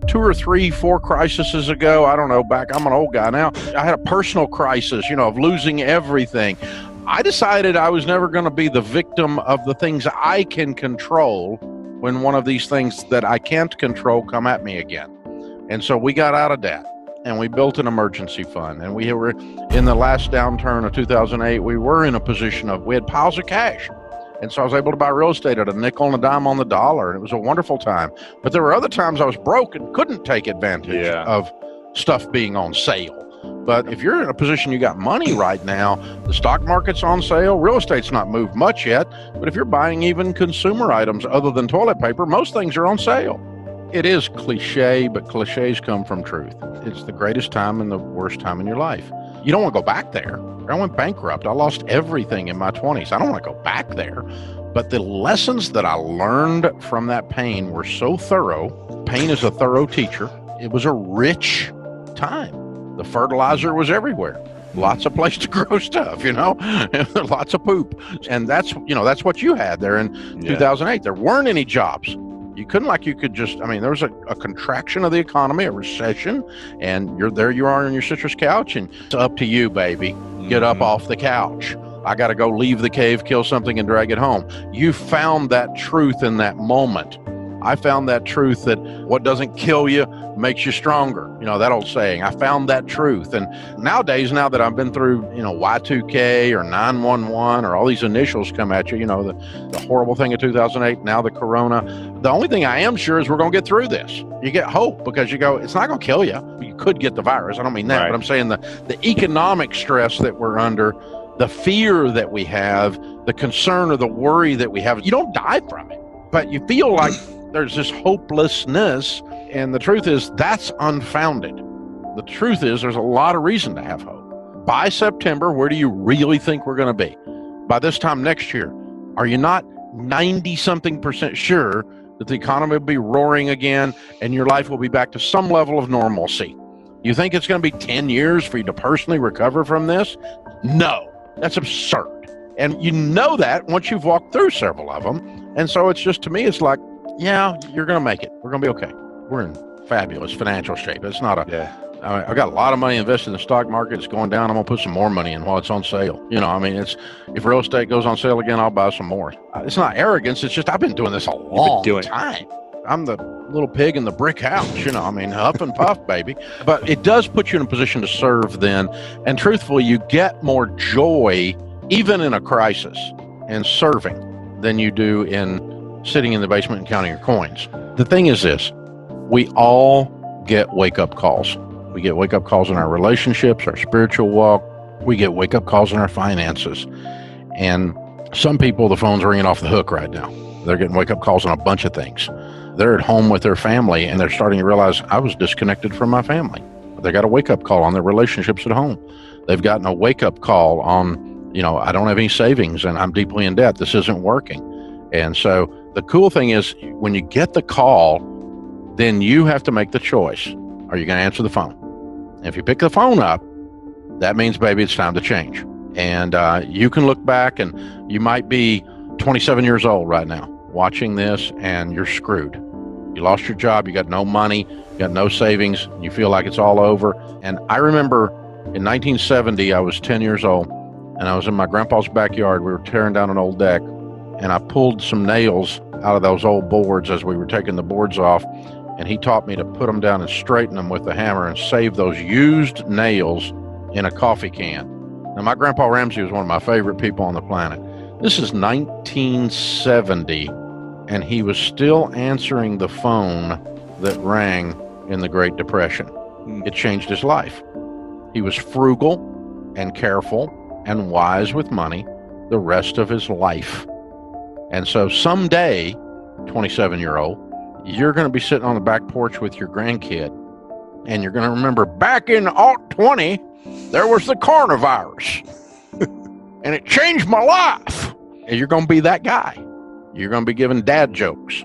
2 or 3, 4 crises ago, I don't know, back, I'm an old guy now, I had a personal crisis, of losing everything. I decided I was never going to be the victim of the things I can control when one of these things that I can't control come at me again. And so we got out of debt and we built an emergency fund. And we were in the last downturn of 2008, we were in a position of, we had piles of cash. And so I was able to buy real estate at a nickel and a dime on the dollar. And it was a wonderful time. But there were other times I was broke and couldn't take advantage of stuff being on sale. But if you're in a position you got money right now, the stock market's on sale, real estate's not moved much yet. But if you're buying even consumer items other than toilet paper, most things are on sale. It is cliche, but cliches come from truth. It's the greatest time and the worst time in your life. You don't want to go back there. I went bankrupt. I lost everything in my 20s. I don't want to go back there. But the lessons that I learned from that pain were so thorough. Pain is a thorough teacher. It was a rich time. The fertilizer was everywhere. Lots of place to grow stuff, lots of poop. And that's what you had there in 2008. There weren't any jobs. You could just, there was a contraction of the economy, a recession, and you are on your citrus couch, and it's up to you, baby. Get up off the couch. I got to go leave the cave, kill something, and drag it home. You found that truth in that moment. I found that truth that what doesn't kill you makes you stronger. That old saying. I found that truth. And nowadays, now that I've been through, Y2K or 911 or all these initials come at you, the horrible thing of 2008, now the corona. The only thing I am sure is we're going to get through this. You get hope because you go, it's not going to kill you. You could get the virus. I don't mean that, but I'm saying the economic stress that we're under, the fear that we have, the concern or the worry that we have, you don't die from it, but you feel like there's this hopelessness. And the truth is that's unfounded. The truth is there's a lot of reason to have hope. By September, where do you really think we're going to be? By this time next year, are you not 90-something% sure that the economy will be roaring again and your life will be back to some level of normalcy? You think it's going to be 10 years for you to personally recover from this? No, that's absurd. And you know that once you've walked through several of them. And so it's just, to me, it's like, yeah, you're going to make it. We're going to be okay. We're in fabulous financial shape. It's not I've got a lot of money invested in the stock market. It's going down. I'm going to put some more money in while it's on sale. If real estate goes on sale again, I'll buy some more. It's not arrogance. It's just, I've been doing this a long time. I'm the little pig in the brick house, huff and puff, baby. But it does put you in a position to serve then. And truthfully, you get more joy, even in a crisis, in serving than you do in sitting in the basement and counting your coins. The thing is this, we all get wake-up calls. We get wake-up calls in our relationships, our spiritual walk. We get wake-up calls in our finances. And some people, the phone's ringing off the hook right now. They're getting wake-up calls on a bunch of things. They're at home with their family, and they're starting to realize, I was disconnected from my family. They got a wake-up call on their relationships at home. They've gotten a wake-up call on, I don't have any savings, and I'm deeply in debt. This isn't working. And so the cool thing is, when you get the call, then you have to make the choice. Are you going to answer the phone? And if you pick the phone up, that means, baby, it's time to change. And you can look back, and you might be 27 years old right now watching this, and you're screwed. You lost your job. You got no money. You got no savings. You feel like it's all over. And I remember in 1970, I was 10 years old, and I was in my grandpa's backyard. We were tearing down an old deck. And I pulled some nails out of those old boards as we were taking the boards off. And he taught me to put them down and straighten them with the hammer and save those used nails in a coffee can. Now, my grandpa Ramsey was one of my favorite people on the planet. This is 1970, and he was still answering the phone that rang in the Great Depression. It changed his life. He was frugal and careful and wise with money the rest of his life. And so someday, 27-year-old, you're going to be sitting on the back porch with your grandkid, and you're going to remember back in 20, there was the coronavirus, and it changed my life. And you're going to be that guy. You're going to be giving dad jokes,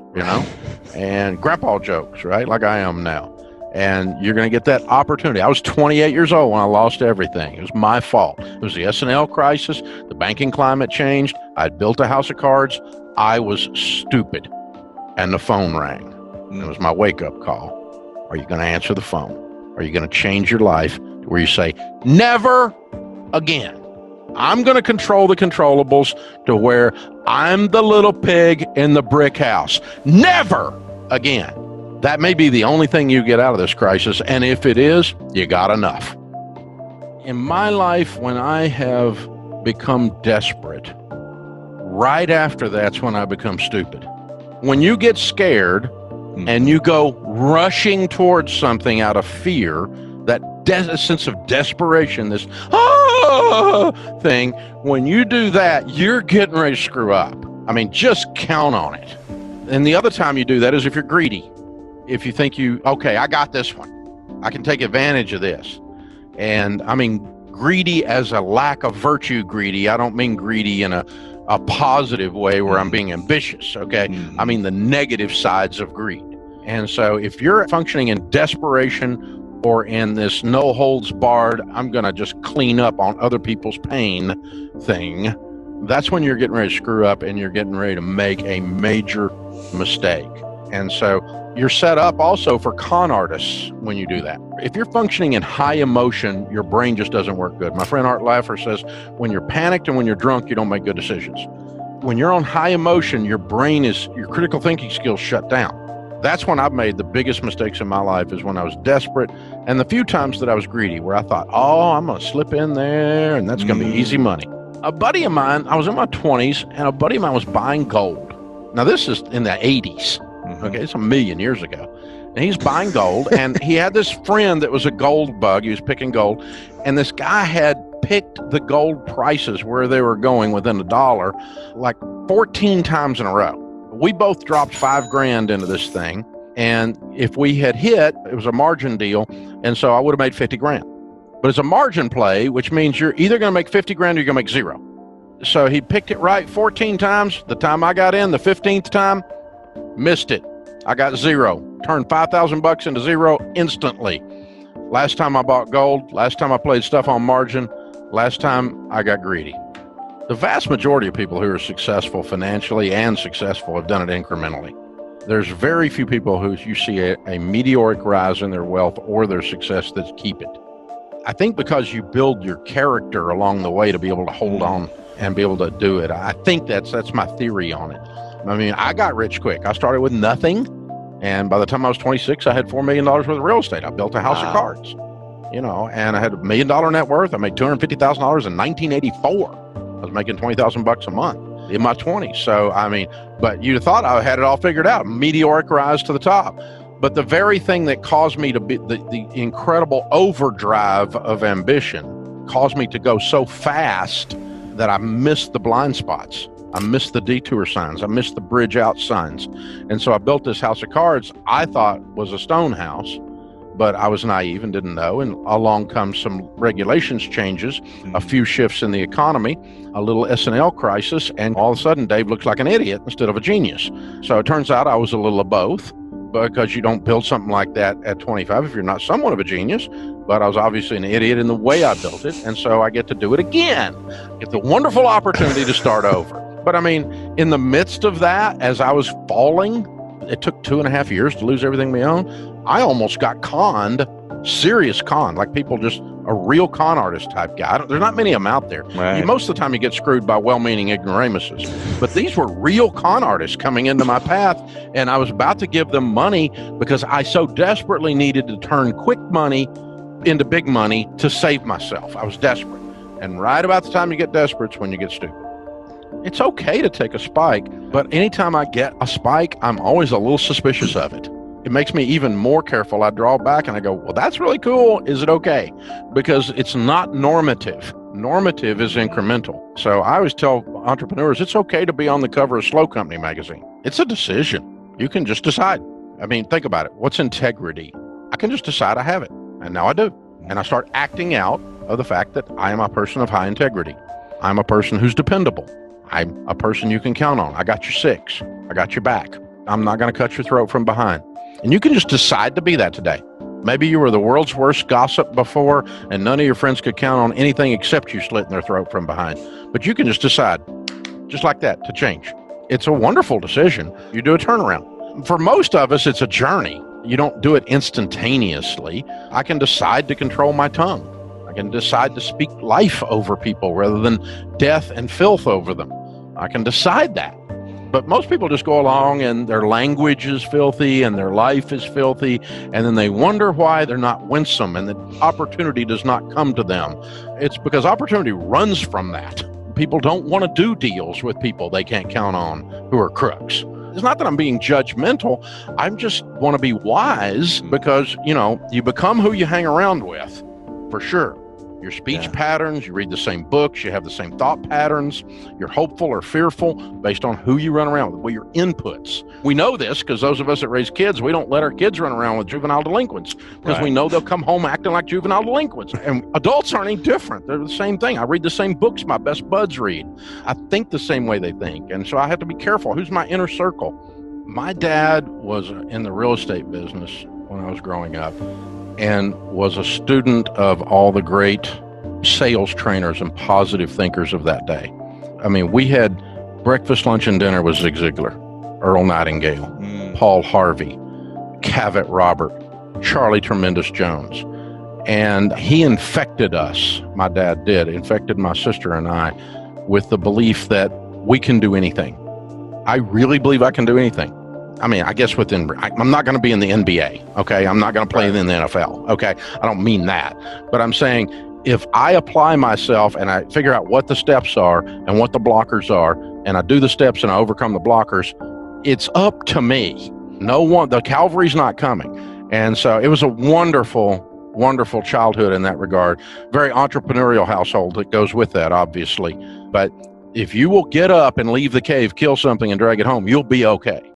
and grandpa jokes, right, like I am now. And you're going to get that opportunity. I was 28 years old when I lost everything. It was my fault. It was the S&L crisis. The banking climate changed. I'd built a house of cards. I was stupid. And the phone rang. It was my wake-up call. Are you going to answer the phone? Are you going to change your life to where you say, never again? I'm going to control the controllables to where I'm the little pig in the brick house. Never again. That may be the only thing you get out of this crisis. And if it is, you got enough. In my life, when I have become desperate, right after that's when I become stupid. When you get scared and you go rushing towards something out of fear, that sense of desperation, this thing, when you do that, you're getting ready to screw up. I mean, just count on it. And the other time you do that is if you're greedy. If you think okay, I got this one. I can take advantage of this. And I mean, greedy as a lack of virtue greedy. I don't mean greedy in a positive way where I'm being ambitious, okay? I mean the negative sides of greed. And so if you're functioning in desperation or in this no holds barred, I'm going to just clean up on other people's pain thing, that's when you're getting ready to screw up and you're getting ready to make a major mistake. And so you're set up also for con artists when you do that. If you're functioning in high emotion, your brain just doesn't work good. My friend Art Laffer says, when you're panicked and when you're drunk, you don't make good decisions. When you're on high emotion, your critical thinking skills shut down. That's when I've made the biggest mistakes in my life, is when I was desperate and the few times that I was greedy, where I thought, I'm going to slip in there and that's going to be easy money. A buddy of mine, I was in my 20s, and a buddy of mine was buying gold. Now, this is in the 80s. Okay, it's 1,000,000 years ago. And he's buying gold, and he had this friend that was a gold bug. He was picking gold, and this guy had picked the gold prices where they were going within $1 like 14 times in a row. We both dropped $5,000 into this thing, and if we had hit, it was a margin deal, and so I would have made $50,000. But it's a margin play, which means you're either going to make $50,000 or you're going to make zero. So he picked it right 14 times. The time I got in, the 15th time, missed it. I got zero. Turned $5,000 into zero instantly. Last time I bought gold, last time I played stuff on margin, last time I got greedy. The vast majority of people who are successful financially and successful have done it incrementally. There's very few people who you see a meteoric rise in their wealth or their success that keep it. I think because you build your character along the way to be able to hold on and be able to do it. I think that's my theory on it. I mean, I got rich quick. I started with nothing, and by the time I was 26, I had $4 million worth of real estate. I built a house of cards, and I had $1 million net worth. I made $250,000 in 1984. I was making $20,000 a month in my 20s. So, I mean, but you'd have thought I had it all figured out, meteoric rise to the top. But the very thing that caused me to be the incredible overdrive of ambition caused me to go so fast that I missed the blind spots. I missed the detour signs. I missed the bridge out signs. And so I built this house of cards I thought was a stone house, but I was naive and didn't know. And along comes some regulations changes, a few shifts in the economy, a little S&L crisis, and all of a sudden Dave looks like an idiot instead of a genius. So it turns out I was a little of both, because you don't build something like that at 25 if you're not somewhat of a genius. But I was obviously an idiot in the way I built it, and so I get to do it again. Get the wonderful opportunity to start over. But I mean, in the midst of that, as I was falling, it took 2.5 years to lose everything we own. I almost got conned, serious con, like people just a real con artist type guy. There's not many of them out there. Right. Most of the time you get screwed by well-meaning ignoramuses. But these were real con artists coming into my path, and I was about to give them money because I so desperately needed to turn quick money into big money to save myself. I was desperate. And right about the time you get desperate is when you get stupid. It's okay to take a spike, but anytime I get a spike, I'm always a little suspicious of it. It makes me even more careful. I draw back and I go, well, that's really cool. Is it okay? Because it's not normative. Normative is incremental. So I always tell entrepreneurs, it's okay to be on the cover of Slow Company magazine. It's a decision. You can just decide. I mean, think about it. What's integrity? I can just decide I have it. And now I do. And I start acting out of the fact that I am a person of high integrity. I'm a person who's dependable. I'm a person you can count on. I got your six. I got your back. I'm not going to cut your throat from behind. And you can just decide to be that today. Maybe you were the world's worst gossip before, and none of your friends could count on anything except you slitting their throat from behind. But you can just decide, just like that, to change. It's a wonderful decision. You do a turnaround. For most of us, it's a journey. You don't do it instantaneously. I can decide to control my tongue. I can decide to speak life over people rather than death and filth over them. I can decide that. But most people just go along and their language is filthy and their life is filthy, and then they wonder why they're not winsome and that opportunity does not come to them. It's because opportunity runs from that. People don't want to do deals with people they can't count on who are crooks. It's not that I'm being judgmental. I just want to be wise because, you become who you hang around with, for sure. Your speech patterns, you read the same books, you have the same thought patterns, you're hopeful or fearful based on who you run around with, your inputs. We know this because those of us that raise kids, we don't let our kids run around with juvenile delinquents because we know they'll come home acting like juvenile delinquents. And adults aren't any different. They're the same thing. I read the same books my best buds read. I think the same way they think. And so I have to be careful. Who's my inner circle? My dad was in the real estate business when I was growing up, and was a student of all the great sales trainers and positive thinkers of that day. I mean, we had breakfast, lunch, and dinner with Zig Ziglar, Earl Nightingale, Paul Harvey, Cavett Robert, Charlie Tremendous Jones. And he infected us, my dad did, infected my sister and I with the belief that we can do anything. I really believe I can do anything. I mean, I guess I'm not going to be in the NBA, okay? I'm not going to play in the NFL, okay? I don't mean that. But I'm saying if I apply myself and I figure out what the steps are and what the blockers are, and I do the steps and I overcome the blockers, it's up to me. The Calvary's not coming. And so it was a wonderful, wonderful childhood in that regard. Very entrepreneurial household that goes with that, obviously. But if you will get up and leave the cave, kill something, and drag it home, you'll be okay.